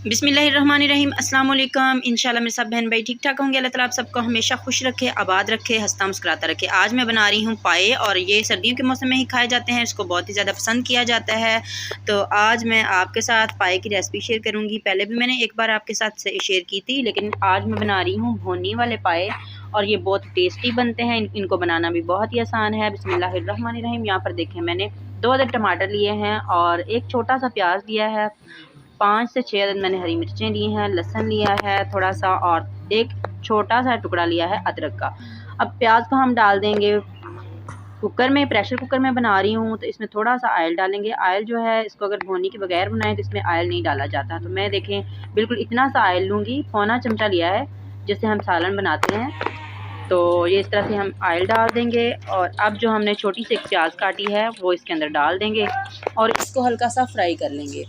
बिस्मिल्लाहिर्रहमानिर्रहीम अस्सलाम वालेकुम। इंशाल्लाह मेरे सब बहन भाई ठीक ठाक होंगे। अल्लाह ताला आप सबको हमेशा खुश रखे, आबाद रखे, हंसता मुस्कुराता रखे। आज मैं बना रही हूँ पाए, और ये सर्दियों के मौसम में ही खाए जाते हैं, इसको बहुत ही ज़्यादा पसंद किया जाता है। तो आज मैं आपके साथ पाए की रेसिपी शेयर करूँगी। पहले भी मैंने एक बार आपके साथ शेयर की थी, लेकिन आज मैं बना रही हूँ भुनी वाले पाए, और ये बहुत टेस्टी बनते हैं। इनको बनाना भी बहुत ही आसान है। बिस्मिल्लाहिर्रहमानिर्रहीम। यहाँ पर देखें, मैंने 2 अदद टमाटर लिए हैं और एक छोटा सा प्याज लिया है, 5 से 6 अदद मैंने हरी मिर्चें ली हैं, लहसुन लिया है थोड़ा सा, और एक छोटा सा टुकड़ा लिया है अदरक का। अब प्याज को हम डाल देंगे कुकर में। प्रेशर कुकर में बना रही हूँ तो इसमें थोड़ा सा ऑयल डालेंगे। ऑयल जो है, इसको अगर भुनी के बगैर बनाएं तो इसमें ऑयल नहीं डाला जाता। तो मैं देखें बिल्कुल इतना सा ऑयल लूँगी, पौना चमचा लिया है, जिससे हम सालन बनाते हैं। तो ये इस तरह से हम ऑयल डाल देंगे, और अब जो हमने छोटी सी एक प्याज काटी है वो इसके अंदर डाल देंगे और इसको हल्का सा फ्राई कर लेंगे।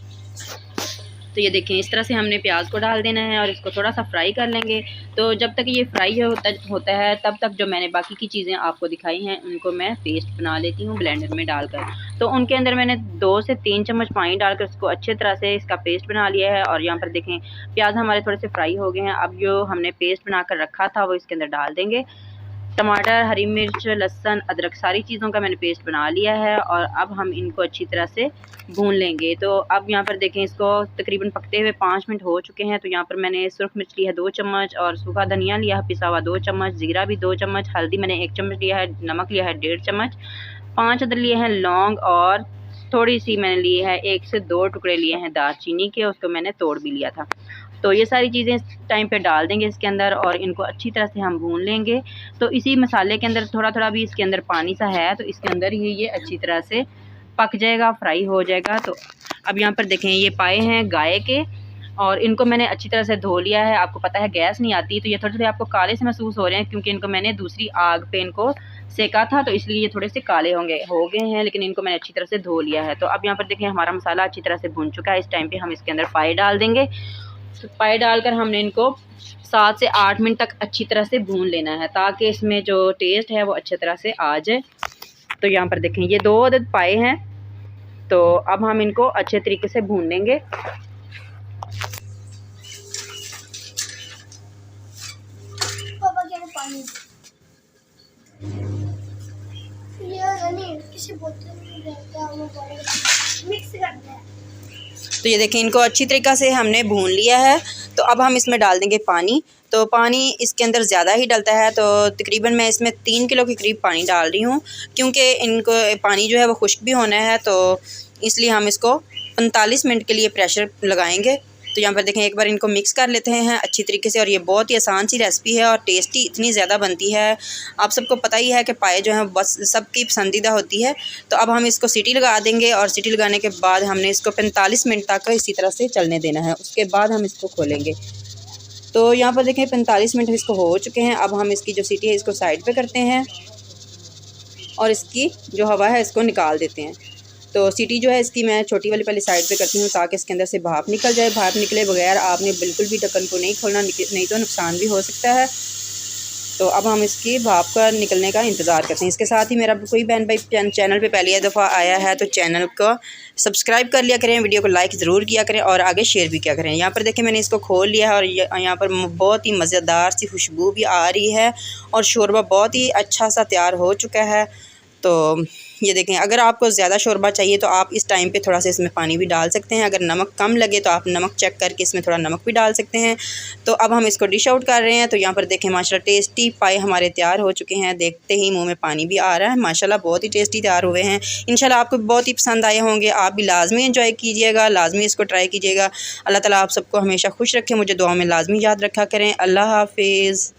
तो ये देखें, इस तरह से हमने प्याज को डाल देना है और इसको थोड़ा सा फ्राई कर लेंगे। तो जब तक ये फ्राई होता है, तब तक जो मैंने बाकी की चीज़ें आपको दिखाई हैं उनको मैं पेस्ट बना लेती हूँ ब्लेंडर में डालकर। तो उनके अंदर मैंने 2 से 3 चम्मच पानी डालकर इसको अच्छे तरह से इसका पेस्ट बना लिया है। और यहाँ पर देखें, प्याज हमारे थोड़े से फ्राई हो गए हैं। अब जो हमने पेस्ट बना कर रखा था वो इसके अंदर डाल देंगे। टमाटर, हरी मिर्च, लहसुन, अदरक, सारी चीज़ों का मैंने पेस्ट बना लिया है, और अब हम इनको अच्छी तरह से भून लेंगे। तो अब यहाँ पर देखें, इसको तकरीबन पकते हुए 5 मिनट हो चुके हैं। तो यहाँ पर मैंने सुरख मिर्च लिया है 2 चम्मच, और सूखा धनिया लिया है पिसा हुआ 2 चम्मच, ज़ीरा भी 2 चम्मच, हल्दी मैंने 1 चम्मच लिया है, नमक लिया है 1.5 चम्मच, 5 अदर लिए हैं लौंग, और थोड़ी सी मैंने ली है 1 से 2 टुकड़े लिए हैं दालचीनी के, उसको मैंने तोड़ भी लिया था। तो ये सारी चीज़ें इस टाइम पे डाल देंगे इसके अंदर, और इनको अच्छी तरह से हम भून लेंगे। तो इसी मसाले के अंदर थोड़ा थोड़ा भी इसके अंदर पानी सा है, तो इसके अंदर ही ये अच्छी तरह से पक जाएगा, फ्राई हो जाएगा। तो अब यहाँ पर देखें, ये पाए हैं गाय के, और इनको मैंने अच्छी तरह से धो लिया है। आपको पता है गैस नहीं आती, तो ये थोड़े थोड़े आपको काले से महसूस हो रहे हैं, क्योंकि इनको मैंने दूसरी आग पे इनको सेका था, तो इसलिए ये थोड़े से काले हो गए हैं, लेकिन इनको मैंने अच्छी तरह से धो लिया है। तो अब यहाँ पर देखें, हमारा मसाला अच्छी तरह से भुन चुका है। इस टाइम पे हम इसके अंदर पाए डाल देंगे। तो पाए डालकर हमने इनको 7 से 8 मिनट तक अच्छी तरह से भून लेना है, ताकि इसमें जो टेस्ट है वो अच्छी तरह से आ जाए। तो यहाँ पर देखें, ये 2 अदद पाए हैं। तो अब हम इनको अच्छे तरीके से भून लेंगे। तो ये देखें, इनको अच्छी तरीक़े से हमने भून लिया है। तो अब हम इसमें डाल देंगे पानी। तो पानी इसके अंदर ज़्यादा ही डलता है, तो तकरीबन मैं इसमें 3 किलो के करीब पानी डाल रही हूँ, क्योंकि इनको पानी जो है वो खुश्क भी होना है। तो इसलिए हम इसको 45 मिनट के लिए प्रेशर लगाएंगे। तो यहाँ पर देखें, एक बार इनको मिक्स कर लेते हैं अच्छी तरीके से। और ये बहुत ही आसान सी रेसिपी है, और टेस्टी इतनी ज़्यादा बनती है। आप सबको पता ही है कि पाए जो हैं बस सबकी पसंदीदा होती है। तो अब हम इसको सीटी लगा देंगे, और सीटी लगाने के बाद हमने इसको 45 मिनट तक इसी तरह से चलने देना है। उसके बाद हम इसको खोलेंगे। तो यहाँ पर देखें, 45 मिनट इसको हो चुके हैं। अब हम इसकी जो सीटी है इसको साइड पे करते हैं, और इसकी जो हवा है इसको निकाल देते हैं। तो सीटी जो है इसकी मैं छोटी वाली पहले साइड पे करती हूँ, ताकि इसके अंदर से भाप निकल जाए। भाप निकले बगैर आपने बिल्कुल भी ढक्कन को नहीं खोलना, नहीं तो नुकसान भी हो सकता है। तो अब हम इसकी भाप का निकलने का इंतज़ार करते हैं। इसके साथ ही मेरा कोई बहन भाई चैनल पे पहली दफ़ा आया है तो चैनल को सब्सक्राइब कर लिया करें, वीडियो को लाइक ज़रूर किया करें, और आगे शेयर भी किया करें। यहाँ पर देखें, मैंने इसको खोल लिया है, और यहाँ पर बहुत ही मज़ेदार सी खुशबू भी आ रही है, और शोरबा बहुत ही अच्छा सा तैयार हो चुका है। तो ये देखें, अगर आपको ज़्यादा शोरबा चाहिए तो आप इस टाइम पे थोड़ा सा इसमें पानी भी डाल सकते हैं। अगर नमक कम लगे तो आप नमक चेक करके इसमें थोड़ा नमक भी डाल सकते हैं। तो अब हम इसको डिश आउट कर रहे हैं। तो यहाँ पर देखें, माशाल्लाह टेस्टी पाए हमारे तैयार हो चुके हैं। देखते ही मुंह में पानी भी आ रहा है। माशाल्लाह बहुत ही टेस्टी तैयार हुए हैं। इंशाल्लाह आपको बहुत ही पसंद आए होंगे। आप भी लाजमी एंजॉय कीजिएगा, लाजमी इसको ट्राई कीजिएगा। अल्लाह ताला आप सबको हमेशा खुश रखें। मुझे दुआ में लाजमी याद रखा करें। अल्लाह हाफिज़।